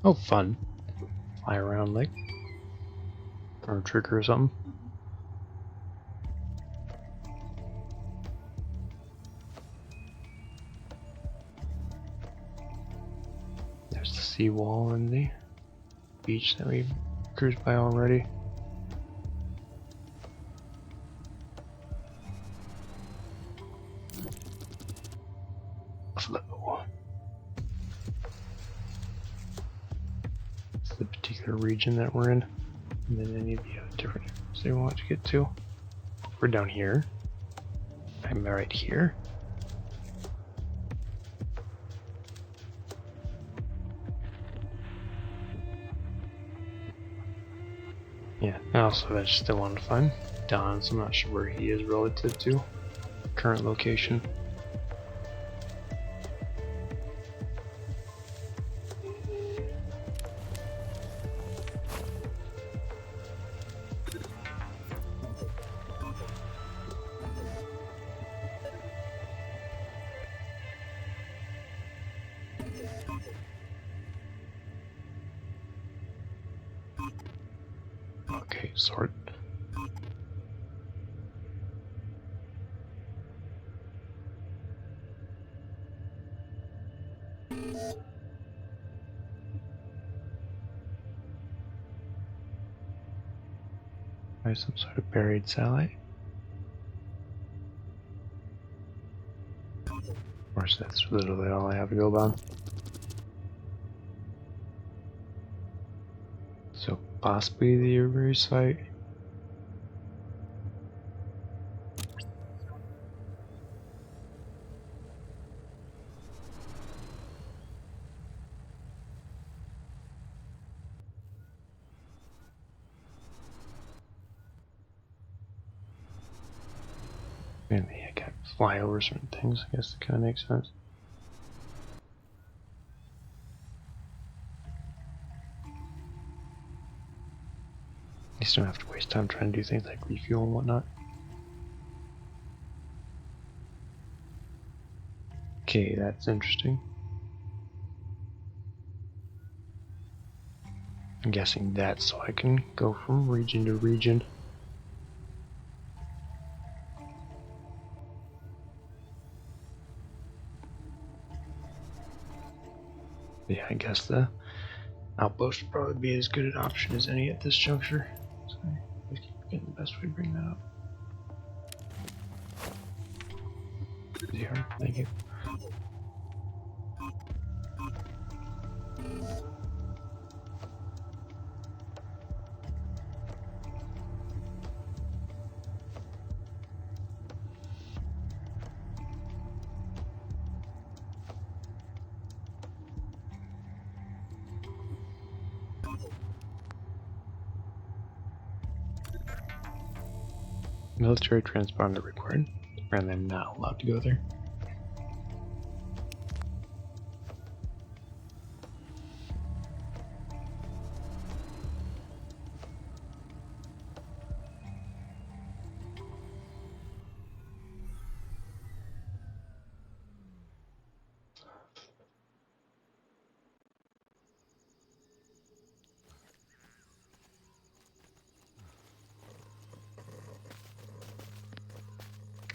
Oh, fun. Fly around like or a trigger or something. There's the seawall and the beach that we cruised by already. Flow. It's the particular region that we're in. And then any of the other different areas they want to get to. We're down here. I'm right here. Yeah, and also I still want to find Don's. I'm not sure where he is relative to current location. Okay, sort. By some sort of buried satellite. Of course, that's literally all I have to go on. So possibly the Uruguay site. Maybe I can fly over certain things. I guess that kind of makes sense. You just don't have to waste time trying to do things like refuel and whatnot. Okay, that's interesting. I'm guessing that's so I can go from region to region. Yeah, I guess the outpost would probably be as good an option as any at this juncture. So I keep getting the best way to bring that up. Here, thank you. Military transponder required. Apparently I'm not allowed to go there.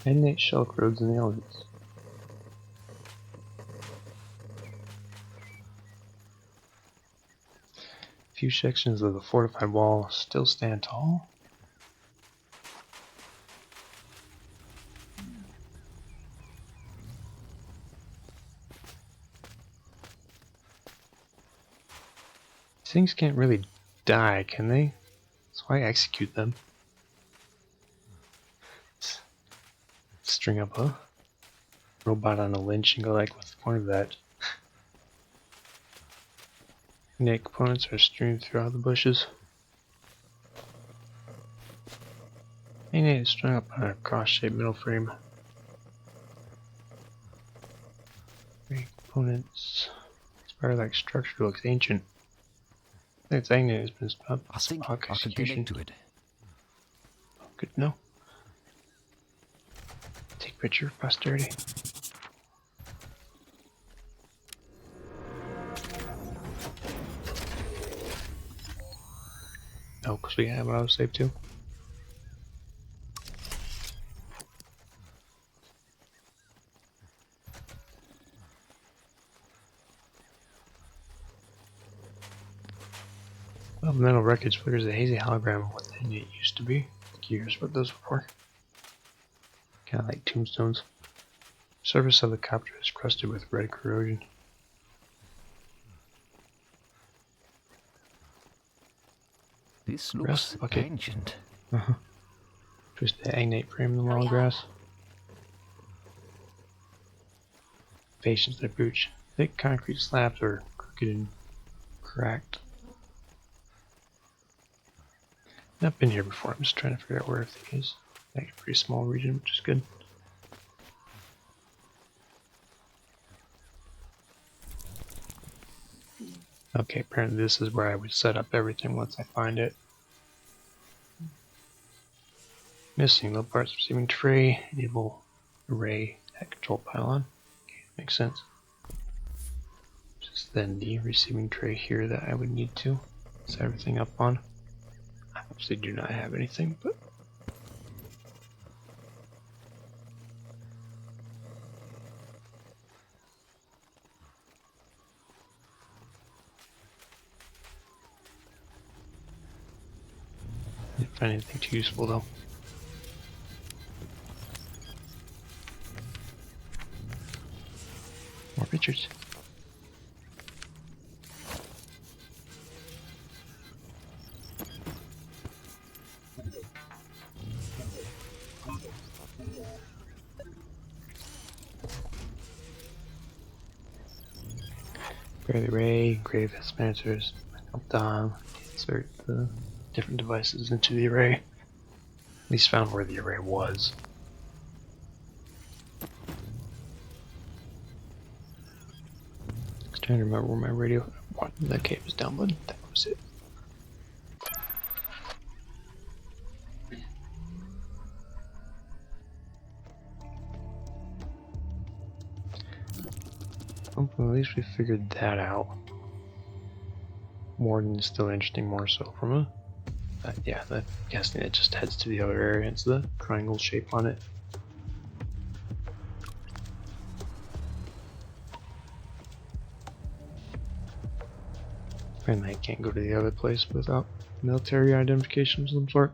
Innate shell roads in the elements. Few sections of the fortified wall still stand tall. These things can't really die, can they? That's why I execute them. String up a robot on a lynch and go like, what's the point of that? Innate components are strewn throughout the bushes. Innate is strung up on a cross-shaped middle frame. Three components. Spider-like structure looks ancient. I think it's Innate has been stopped. I think Spock I can connect to it. Good to know. Take picture of posterity. Oh, because we have an autosave too. Well, the metal wreckage flickers a hazy hologram of what the unit used to be. Here's what those were for. Kind of like tombstones. The surface of the copter is crusted with red corrosion. This looks ancient. Twist the agnate frame in the long grass. Patience their booch. Thick concrete slabs are crooked and cracked. I've been here before, I'm just trying to figure out where everything is. Like a pretty small region, which is good. Okay, apparently this is where I would set up everything once I find it. Missing low parts receiving tray, enable array at control pylon. Okay, makes sense. Just then the receiving tray here that I would need to set everything up on. I obviously do not have anything, but I didn't find anything too useful though. More pictures. Prepare the array, grave dispensers, insert the different devices into the array. At least found where the array was. I was trying to remember where my radio the cave was down, but that was it. Well, at least we figured that out. Warden is still interesting, more so from a yeah, I'm guessing it just heads to the other area. It's the triangle shape on it. And I can't go to the other place without military identification of some sort.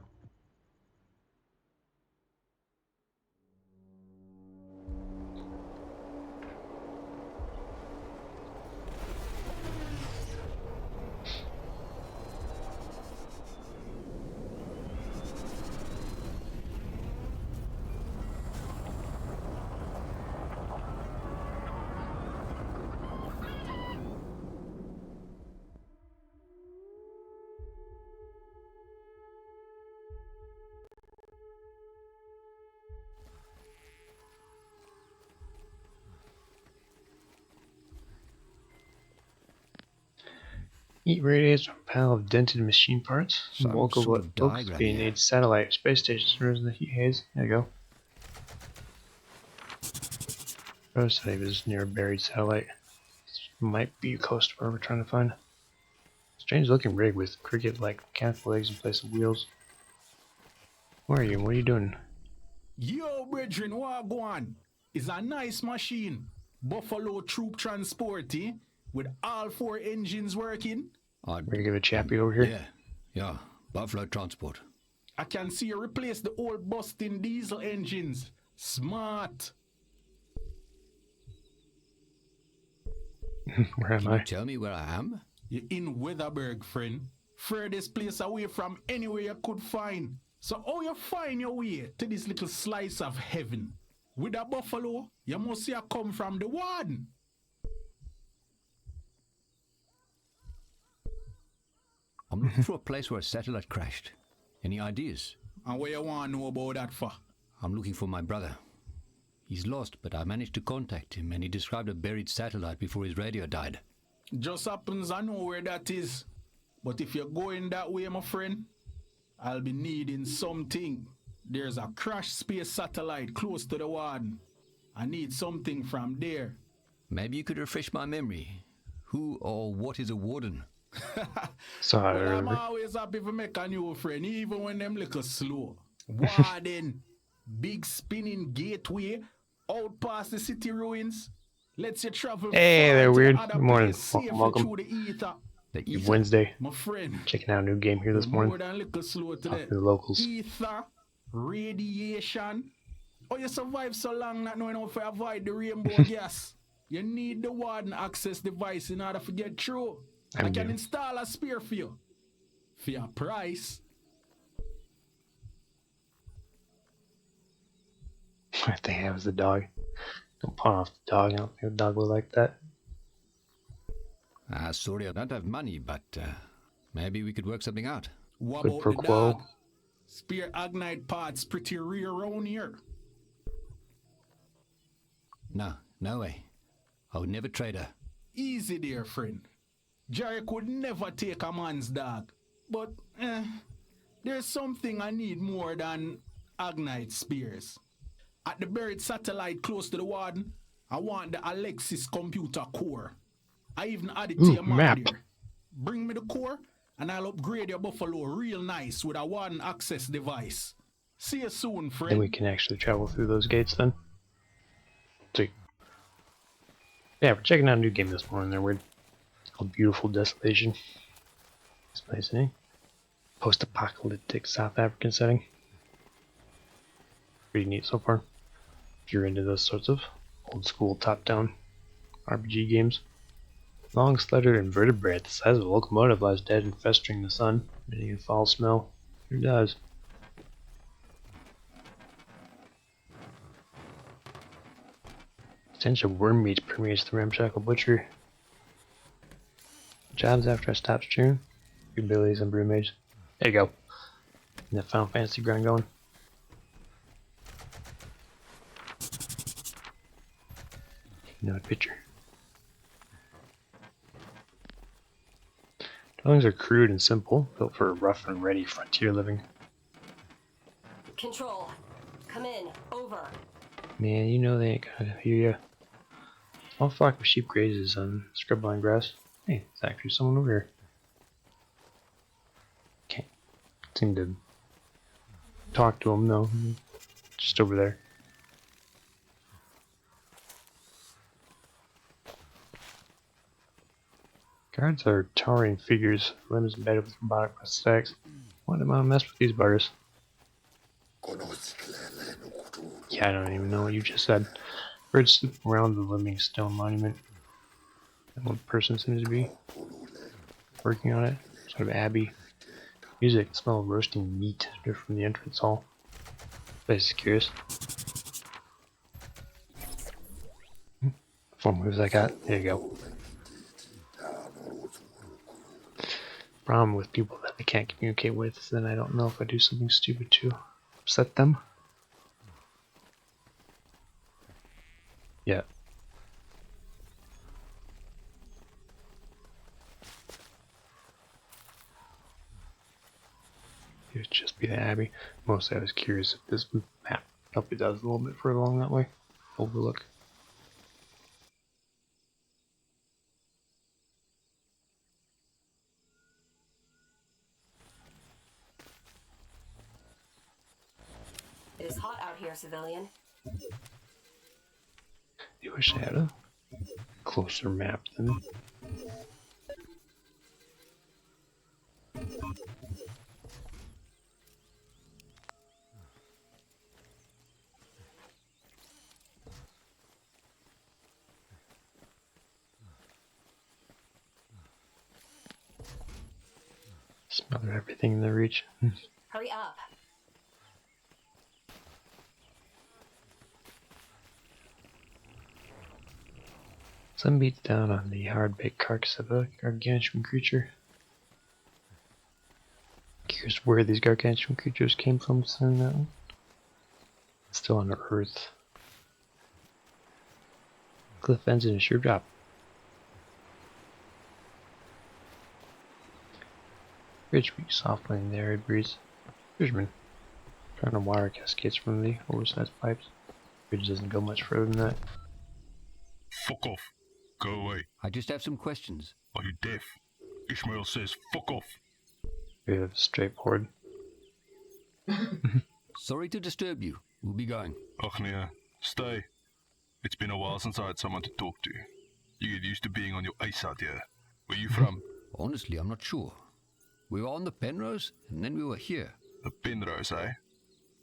Eat radiates from a pile of dented machine parts. The bulk of what looks to be an satellite or space station surrounds in the heat haze. There you go. Prototype is near a buried satellite. This might be close to where we're trying to find. Strange looking rig with cricket-like mechanical legs in place of wheels. Where are you? What are you doing? Yo, brethren, what go on? It's a nice machine. Buffalo troop transport, eh? With all 4 engines working. We're gonna give a chappy over here. Yeah, Buffalo transport. I can see you replace the old busting diesel engines. Smart. Where am Can I? you tell me where I am? You're in Weatherberg, friend. Furthest place away from anywhere you could find. So how you find your way to this little slice of heaven? With a buffalo, you must have come from the warden. I'm looking for a place where a satellite crashed. Any ideas? And what you want to know about that for? I'm looking for my brother. He's lost, but I managed to contact him, and he described a buried satellite before his radio died. Just happens I know where that is. But if you're going that way, my friend, I'll be needing something. There's a crashed space satellite close to the warden. I need something from there. Maybe you could refresh my memory. Who or what is a warden? Sorry, Well, I'm remember. always happy to make a new friend, even when them little slow. Warden, big spinning gateway, out past the city ruins. Lets you travel Hey far there, to the weird. other Good morning. place Welcome, safely welcome. through the ether. The Good ether. Wednesday. My friend, Checking out a new game here you're this morning. more than little slow Talking today. to the locals. Ether, radiation. Oh, you survive so long not knowing how to avoid the rainbow gas. You need the warden access device in order to get through. I can install a spear for you. For your price. I think I was the dog. Don't pawn off the dog. I don't think the dog would like that. Sorry, I don't have money, but maybe we could work something out. What Quid about pro the quo. dog? Spear Agnite parts pretty rare around here. No, no way. I would never trade her. Easy there, friend. Jerry could never take a man's dog. But, there's something I need more than Agnite spears. At the buried satellite close to the warden, I want the Alexis computer core. I even added to your map there. Bring me the core, and I'll upgrade your buffalo real nice with a warden access device. See you soon, friend. Then we can actually travel through those gates then. Sweet. Yeah, we're checking out a new game this morning there, weird. It's called Beautiful Desolation. It's nice, eh? Post-apocalyptic South African setting. Pretty neat so far. If you're into those sorts of old school top-down RPG games. Long sledder invertebrate the size of a locomotive lies dead and festering in the sun, emitting a foul smell. Who does? Stench of worm meat permeates the ramshackle butchery. Jobs after I stop strewn. Your abilities and brew mage. There you go. And the Final Fantasy grind going. Another picture. Dwellings are crude and simple, built for rough and ready frontier living. Control. Come in. Over. Man, you know they ain't gonna hear ya. Small flock of sheep grazes on scrubline grass. Hey, there's actually someone over here. Can't seem to talk to him though. Just over there. Guards are towering figures, limbs embedded with robotic prosthetics. Why do I mess with these buggers? Yeah, I don't even know what you just said. Birds swoop around the living stone monument. And one person seems to be working on it. Sort of abbey. Music, smell of roasting meat drift from the entrance hall. Place is curious. 4 moves I got. There you go. Problem with people that I can't communicate with is then I don't know if I do something stupid to upset them. Yeah. It would just be the Abbey. Mostly I was curious if this map probably does a little bit further along that way. Overlook. It is hot out here, civilian. I wish I had a closer map than. Smother everything in the reach. Hurry up. Sun beats down on the hard-baked carcass of a gargantuan creature. Curious where these gargantuan creatures came from, saying that one. Still on Earth. Cliff ends in a sure drop. Bridge beat softly in the arid breeze. Fisherman. Trying to wire cascades from the oversized pipes. Bridge doesn't go much further than that. Fuck off. Go away. I just have some questions. Are you deaf? Ishmael says fuck off. Very straightforward. Sorry to disturb you. We'll be going. Ach nee, stay. It's been a while since I had someone to talk to. You get used to being on your ace out here. Where you from? Honestly, I'm not sure. We were on the Penrose, and then we were here. The Penrose, eh?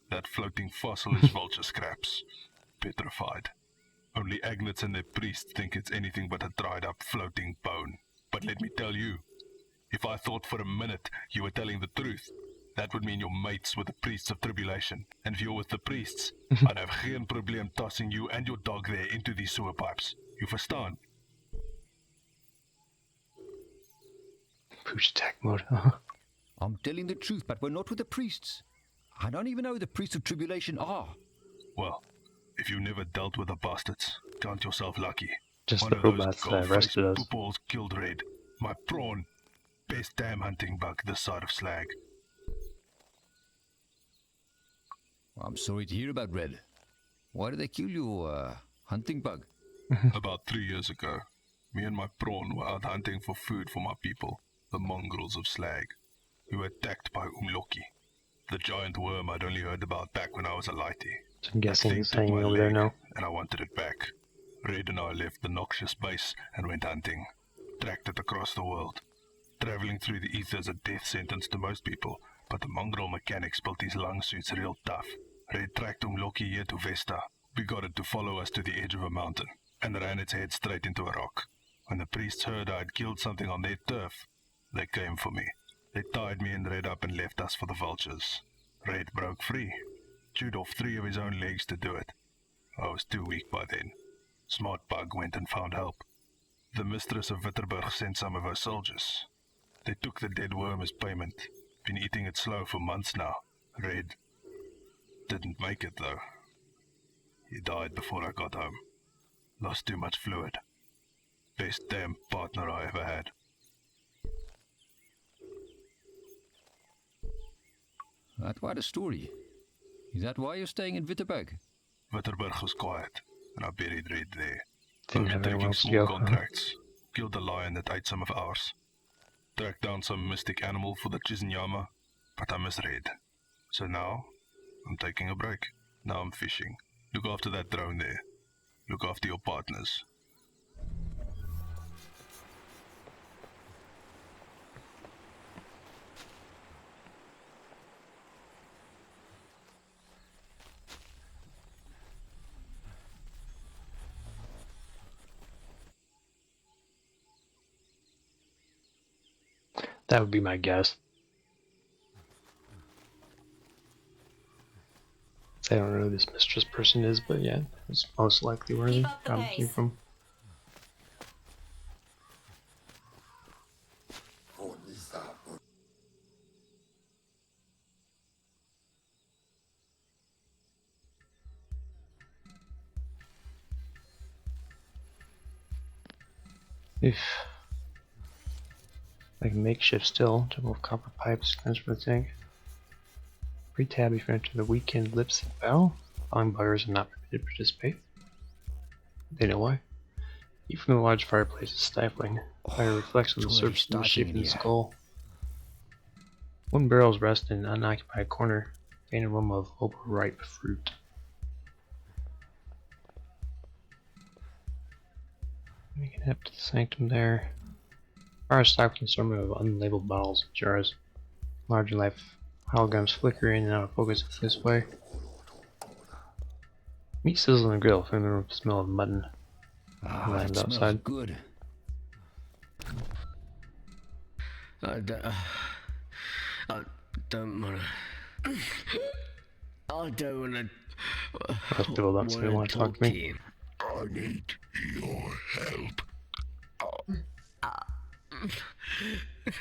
That floating fossil is vulture scraps. Petrified. Only Agnets and their priests think it's anything but a dried up floating bone. But let me tell you, if I thought for a minute you were telling the truth, that would mean you're mates with the priests of tribulation. And if you're with the priests, I'd have geen probleem tossing you and your dog there into these sewer pipes. You verstaan? Push attack mode. I'm telling the truth, but we're not with the priests. I don't even know who the priests of tribulation are. Well, if you never dealt with the bastards, count yourself lucky. Just One the of those robots that gold-faced arrested us. poopballs killed Red. My prawn. Best damn hunting bug this side of Slag. I'm sorry to hear about Red. Why did they kill your hunting bug? About 3 years ago, me and my prawn were out hunting for food for my people, the mongrels of Slag. We were attacked by Umloki, the giant worm I'd only heard about back when I was a lighty. So I'm guessing That he's thing took hanging my over there leg, now. and I wanted it back. Red and I left the noxious base and went hunting. Tracked it across the world. Traveling through the ether is a death sentence to most people, but the mongrel mechanics built these lung suits real tough. Red tracked Umloki here to Vesta. We got it to follow us to the edge of a mountain, and ran its head straight into a rock. When the priests heard I had killed something on their turf, they came for me. They tied me and Red up and left us for the vultures. Red broke free. Chewed off 3 of his own legs to do it. I was too weak by then. Smart Bug went and found help. The mistress of Witterberg sent some of her soldiers. They took the dead worm as payment. Been eating it slow for months now. Red didn't make it though. He died before I got home. Lost too much fluid. Best damn partner I ever had. That's quite a story. Is that why you're staying in Wittenberg? Witterberg was quiet, and I buried Red there. Didn't Only have anywhere taking else to small go. contracts. Killed a lion that ate some of ours. Tracked down some mystic animal for the Chizinyama, but I misread. So now, I'm taking a break. Now I'm fishing. Look after that drone there. Look after your partners. That would be my guess. I don't know who this mistress person is, but yeah, it's most likely where Keep they up the probably came pace. from. If like makeshift still, double of copper pipes, transfer the tank. Free tab if you enter the weekend lips at battle. Following buggers are not permitted to participate. They know why. Heat from the large fireplace is stifling. Fire reflects on the it's surface of the already shape starting of the in here. skull. One barrel's rest in an unoccupied corner. Faint aroma of overripe fruit. We can head to the sanctum there. Fire stocked with an assortment of unlabeled bottles and jars. Larger life holograms flicker in and out of focus this way. Meat sizzles on the grill, filling the room with the smell of mutton. Ah, Land that smells outside. good. I don't wanna. I don't wanna. Most people don't say they want to talk to me. you. I need your help.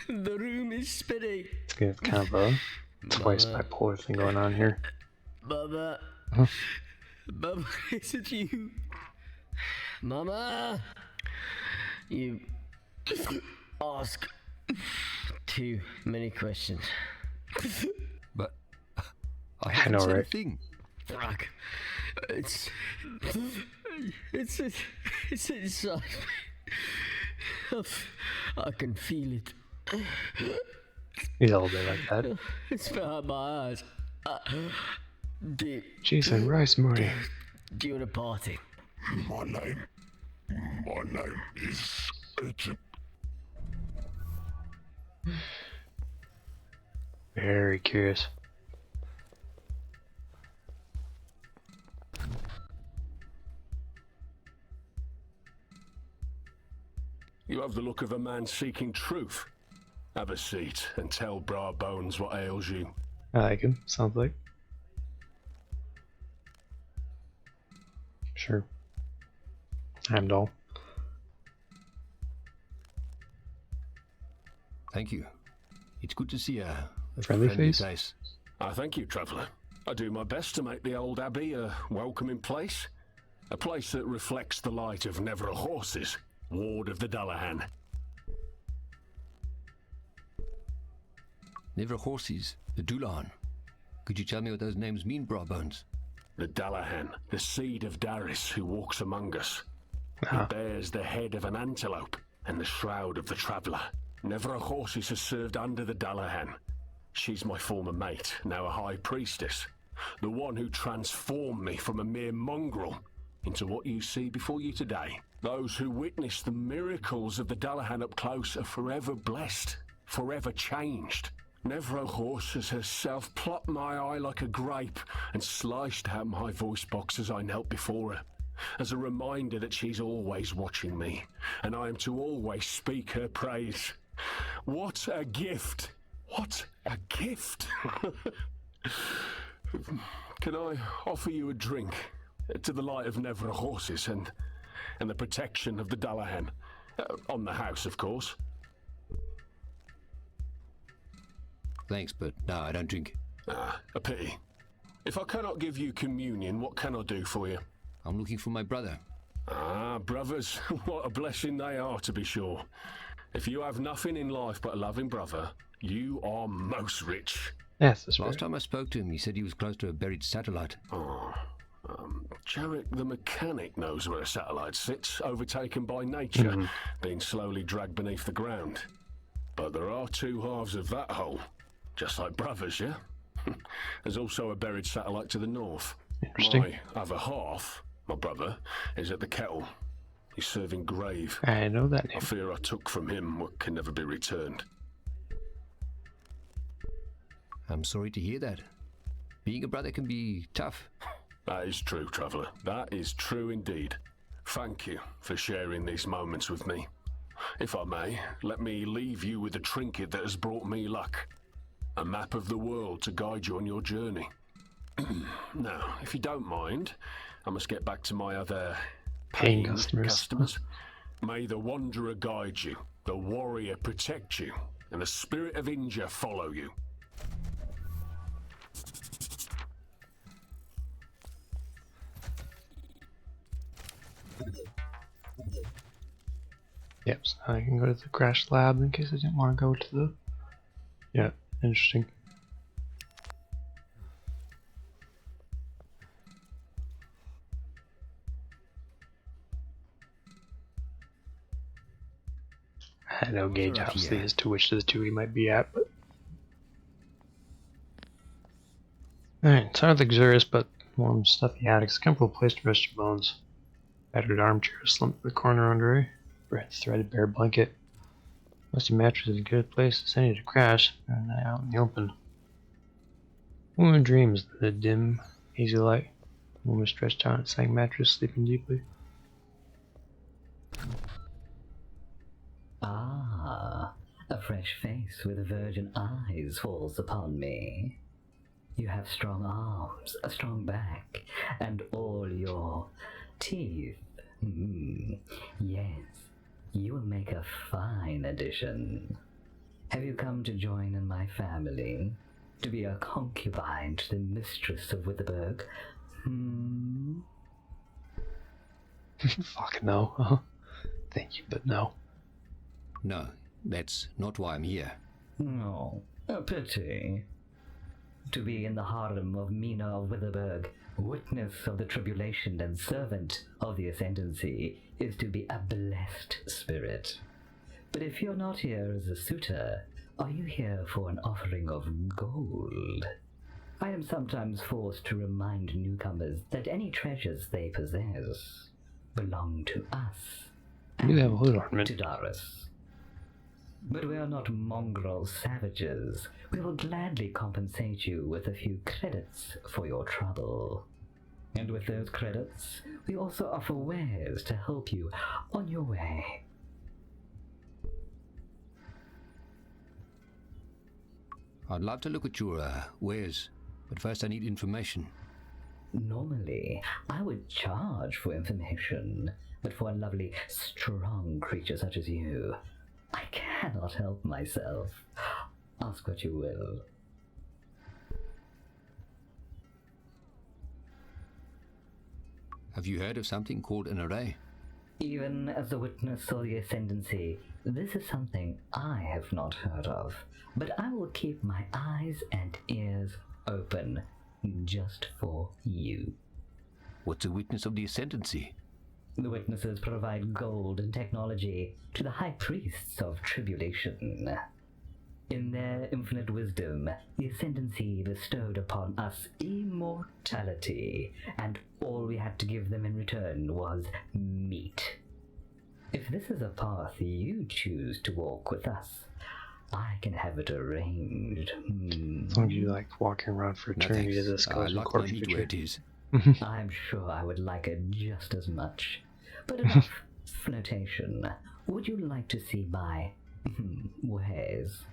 The room is spinning. It's kind of a twice bipolar thing going on here. Mama. Huh? Mama, is it you? Mama! You ask too many questions. But I I haven't know, said a right? thing. Fuck. It's inside me. I can feel it. He's a little bit like that. It's behind my eyes. Do Cheese and rice, Morty. you want a party? My name is Agent. Very curious. You have the look of a man seeking truth. Have a seat and tell Bra Bones what ails you. I like him, sounds like. Sure. Heimdall. Thank you. It's good to see a Friendly face? I thank you, traveller. I do my best to make the old abbey a welcoming place. A place that reflects the light of Nevra Horses, ward of the Dullahan. Never horses, the Dullahan. Could you tell me what those names mean, Bra Bones? The Dullahan, the seed of Darius who walks among us. He bears the head of an antelope and the shroud of the traveller. Nevra Horses has served under the Dullahan. She's my former mate, now a high priestess. The one who transformed me from a mere mongrel into what you see before you today. Those who witness the miracles of the Dullahan up close are forever blessed, forever changed. Nevra Horses herself plucked my eye like a grape and sliced out my voice box as I knelt before her, as a reminder that she's always watching me, and I am to always speak her praise. What a gift! What a gift! Can I offer you a drink to the light of Nevra Horses and the protection of the Dullahan? On the house, of course. Thanks, but no, I don't drink. Ah, a pity. If I cannot give you communion, what can I do for you? I'm looking for my brother. Ah, brothers, what a blessing they are, to be sure. If you have nothing in life but a loving brother, you are most rich. Yes, that's Last right. time I spoke to him, he said he was close to a buried satellite. Jarek the mechanic knows where a satellite sits, overtaken by nature, being slowly dragged beneath the ground. But there are two halves of that hole, just like brothers, yeah? There's also a buried satellite to the north. Interesting. My other half, my brother, is at the kettle. He's serving grave. I know that I name. fear I took from him what can never be returned. I'm sorry to hear that. Being a brother can be tough. That is true, traveller. That is true indeed. Thank you for sharing these moments with me. If I may, let me leave you with a trinket that has brought me luck. A map of the world to guide you on your journey. Now, if you don't mind, I must get back to my other Paying paying customers. May the Wanderer guide you, the Warrior protect you, and the Spirit of Inja follow you. Yep, so I can go to the crash lab in case I didn't want to go to the... Yeah, interesting. I had no gauge Right obviously here. as to which of the two he might be at, but... Alright, it's hardly luxurious, but warm, stuffy attic's a comfortable place to rest your bones. Battered armchair slumped in the corner under a threaded bare blanket. Musty mattress is a good place as any to crash, and out in the open. Woman dreams in the dim, hazy light. Woman stretched out on a sagging mattress, sleeping deeply. Ah, a fresh face with virgin eyes falls upon me. You have strong arms, a strong back, and all your teeth. Yes, you will make a fine addition. Have you come to join in my family? To be a concubine to the mistress of Witherberg? Fuck no. Thank you, but no. No, that's not why I'm here. No, a pity. To be in the harem of Mina of Witherberg, witness of the tribulation and servant of the ascendancy, is to be a blessed spirit. But if you're not here as a suitor, are you here for an offering of gold? I am sometimes forced to remind newcomers that any treasures they possess belong to us. You have a hood and ornament. to Darius. But we are not mongrel savages. We will gladly compensate you with a few credits for your trouble. And with those credits, we also offer wares to help you on your way. I'd love to look at your wares, but first I need information. Normally, I would charge for information, but for a lovely, strong creature such as you, I cannot help myself. Ask what you will. Have you heard of something called an array? Even as the witness of the ascendancy, this is something I have not heard of, but I will keep my eyes and ears open just for you. What's a witness of the ascendancy? The witnesses provide gold and technology to the high priests of tribulation. In their infinite wisdom, the ascendancy bestowed upon us immortality, and all we had to give them in return was meat. If this is a path you choose to walk with us, I can have it arranged. As long as you like walking around for No eternity to thanks. the skeleton like my corpse meat where it picture. is. I'm sure I would like it just as much. But enough flirtation. Would you like to see my wares?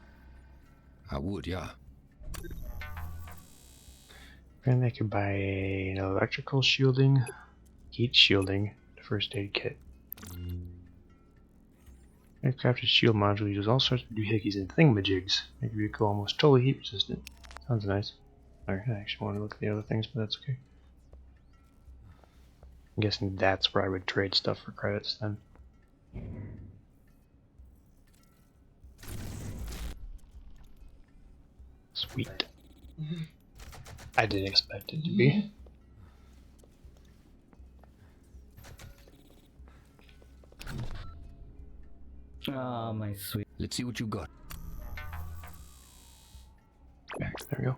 I would, yeah. And I could buy an electrical shielding, heat shielding, first aid kit. Aircrafted shield module uses all sorts of doohickeys and thingamajigs. Make your vehicle almost totally heat resistant. Sounds nice. Alright, I actually want to look at the other things, but that's okay. I'm guessing that's where I would trade stuff for credits then. Sweet. I didn't expect it to be. Ah, my sweet. Let's see what you got. Back, there we go.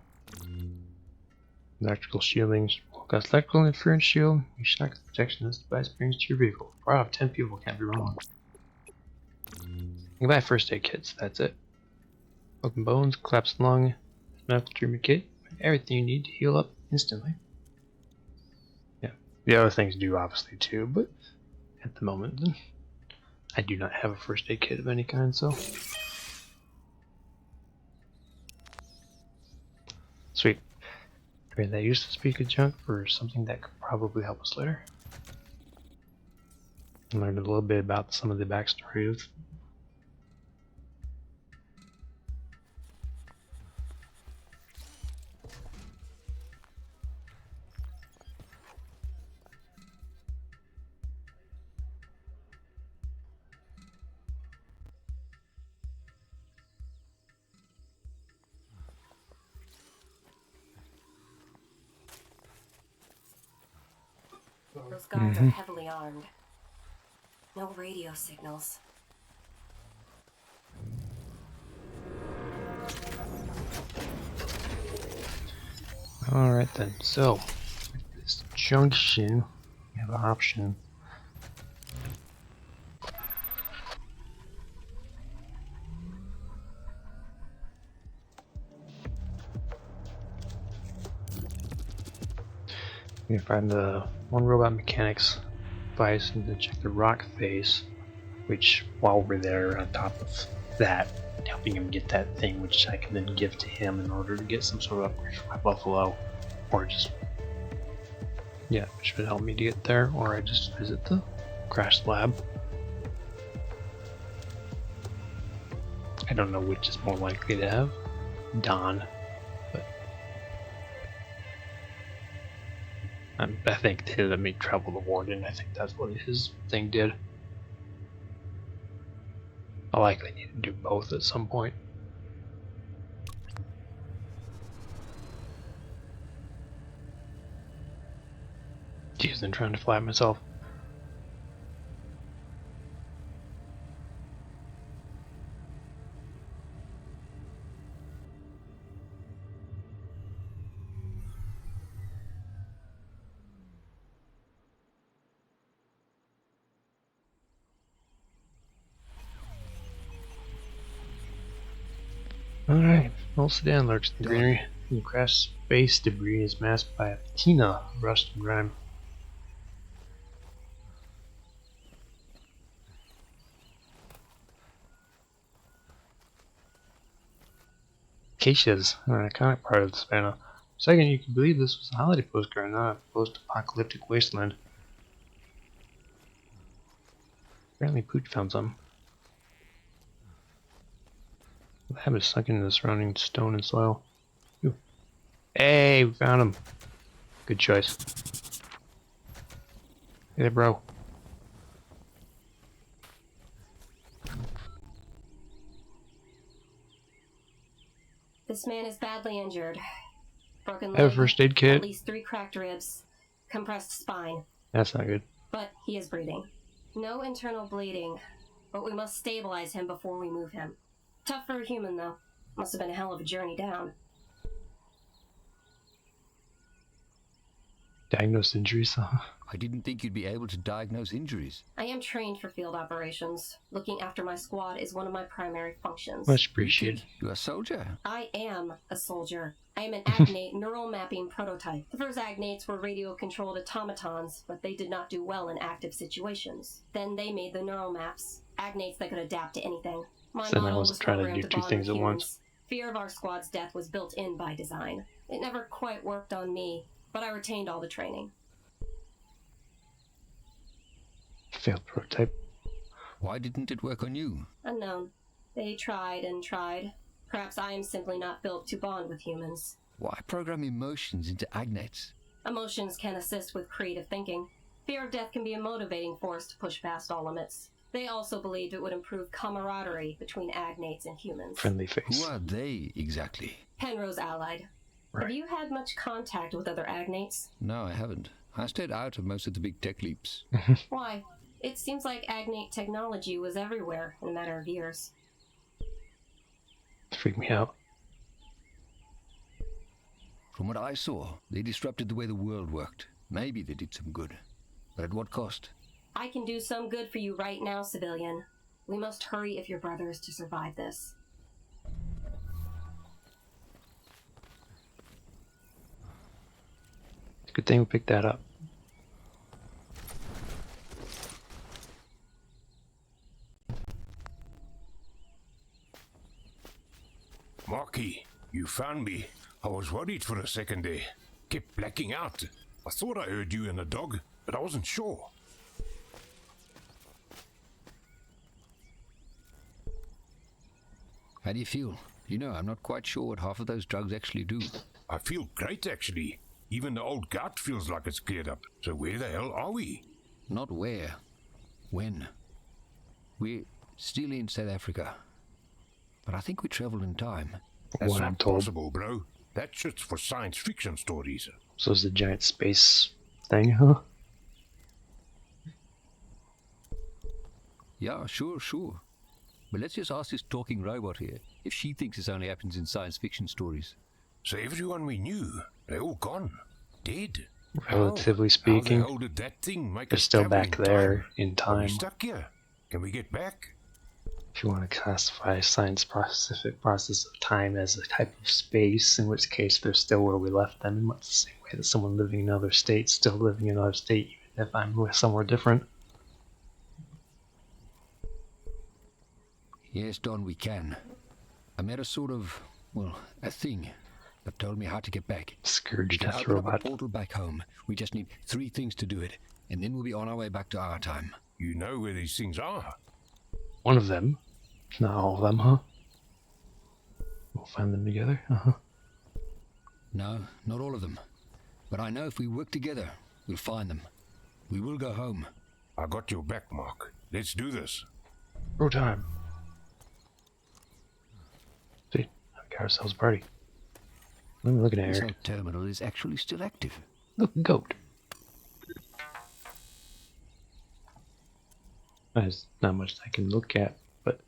Electrical shielding. Got electrical interference shield. You shock the protection this device brings to your vehicle. 4 out of 10 people can't be wrong. You can buy first aid kits, that's it. Broken bones, collapsed lung, medical treatment kit, everything you need to heal up instantly. Yeah, the other things do obviously too, but at the moment I do not have a first aid kit of any kind, so. Sweet. Trade that useless piece of junk for something that could probably help us later. I learned a little bit about some of the backstory of Those guards are heavily armed. No radio signals. Alright then, so with this junction we have an option. We can find the one robot mechanics device and then check the rock face, which while we're there on top of that, helping him get that thing which I can then give to him in order to get some sort of upgrade for my buffalo, or just, yeah, it should help me to get there, or I just visit the crash lab. I don't know which is more likely to have Don, but I think they let me travel the warden. I think that's what his thing did. I'll likely need to do both at some point. Jeez, I'm trying to flat myself. Alright, old sedan lurks in the greenery. The crashed space debris is masked by a patina of rust and grime. Acacias are an iconic part of the savannah. Second, you can believe this was a holiday postcard, not a post-apocalyptic wasteland. Apparently Pooch found some. The lab is sunk into the surrounding stone and soil. Ooh. Hey, we found him. Good choice. Hey there, bro. This man is badly injured. Broken I have a leg, first aid kit. at least 3 cracked ribs, compressed spine. That's not good. But he is breathing. No internal bleeding, but we must stabilize him before we move him. Tough for a human, though. Must have been a hell of a journey down. Diagnosed injuries. I didn't think you'd be able to diagnose injuries. I am trained for field operations. Looking after my squad is one of my primary functions. Much appreciated. You're a soldier. I am a soldier. I am an agnate neural mapping prototype. The first agnates were radio-controlled automatons, but they did not do well in active situations. Then they made the neural maps, agnates that could adapt to anything. My So I model was was trying to programmed do to 2 bond things with at humans. once. Fear of our squad's death was built in by design. It never quite worked on me, but I retained all the training. Failed prototype. Why didn't it work on you? Unknown. They tried and tried. Perhaps I am simply not built to bond with humans. Why program emotions into agnates? Emotions can assist with creative thinking. Fear of death can be a motivating force to push past all limits. They also believed it would improve camaraderie between agnates and humans. Friendly face. Who are they exactly? Penrose allied. Right. Have you had much contact with other agnates? No, I haven't. I stayed out of most of the big tech leaps. Why? It seems like agnate technology was everywhere in a matter of years. Freak me out. From what I saw, they disrupted the way the world worked. Maybe they did some good. But at what cost? I can do some good for you right now, civilian. We must hurry if your brother is to survive this. Good thing we picked that up. Marky, you found me. I was worried for a second there. Kept blacking out. I thought I heard you and a dog, but I wasn't sure. How do you feel? You know, I'm not quite sure what half of those drugs actually do. I feel great, actually. Even the old gut feels like it's cleared up. So where the hell are we? Not where. When. We're still in South Africa. But I think we travel in time. That's What not I'm told. possible, bro. That's just for science fiction stories. So it's the giant space thing, huh? Yeah, sure. But let's just ask this talking robot here if she thinks this only happens in science fiction stories. So everyone we knew, they're all gone. Dead. Relatively How speaking. the hell did that thing make They're us still travel back in there time? in Are we time. stuck here? Can we get back? If you want to classify science-specific process of time as a type of space, in which case they're still where we left them, in much the same way that someone living in another state still living in another state, even if I'm somewhere different. Yes, Don, we can. I met a sort of, a thing that told me how to get back. Scourge We can death open up a robot. portal back home. We just need 3 things to do it, and then we'll be on our way back to our time. You know where these things are. One of them. Not all of them, huh? We'll find them together? Uh-huh. No, not all of them. But I know if we work together, we'll find them. We will go home. I got your back, Mark. Let's do this. Bro time. See, we got ourselves a party. What am I looking at This here? whole terminal is actually still active. Look, goat. There's not much I can look at, but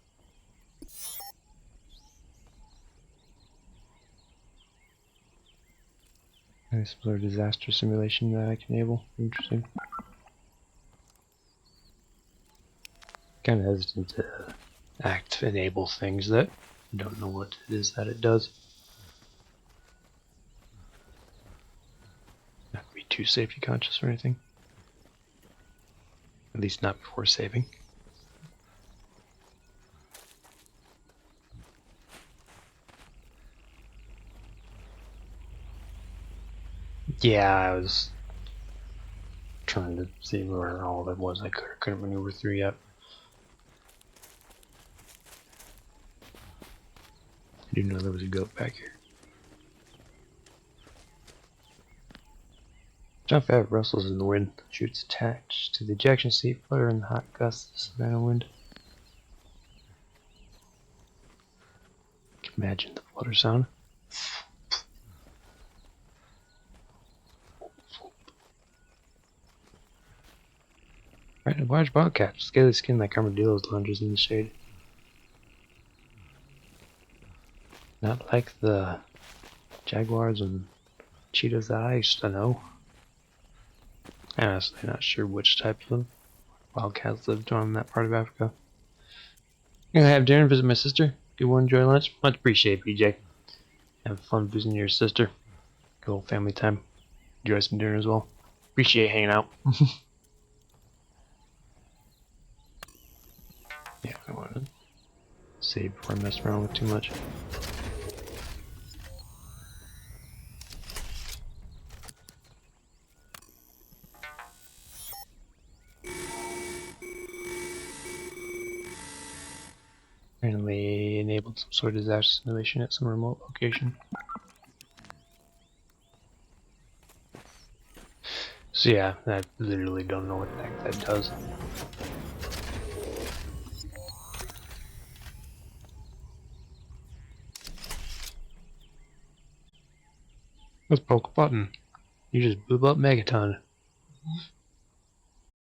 explore disaster simulation that I can enable. Interesting. Kind of hesitant to enable things that Don't know what it is that it does. Not to be too safety conscious or anything. At least not before saving. Yeah, I was trying to see where all that was. I couldn't maneuver through yet. I didn't know there was a goat back here. Jump fat rustles in the wind. Chutes attached to the ejection seat flutter in the hot gusts of the savannah wind. Imagine the flutter sound. Right, a large bobcat, scaly skin like armadillos lunges in the shade. Not like the jaguars and cheetahs that I used to know. Honestly, not sure which type of them. Wildcats lived on that part of Africa. I'm gonna have dinner and visit my sister. Good one, enjoy lunch. Much appreciated, PJ. Have fun visiting your sister. Good old family time. Enjoy some dinner as well. Appreciate hanging out. Yeah, I want to save before I mess around with too much. Apparently enabled some sort of disaster simulation at some remote location. So yeah, I literally don't know what the heck that does. Let's poke a button. You just blew up Megaton.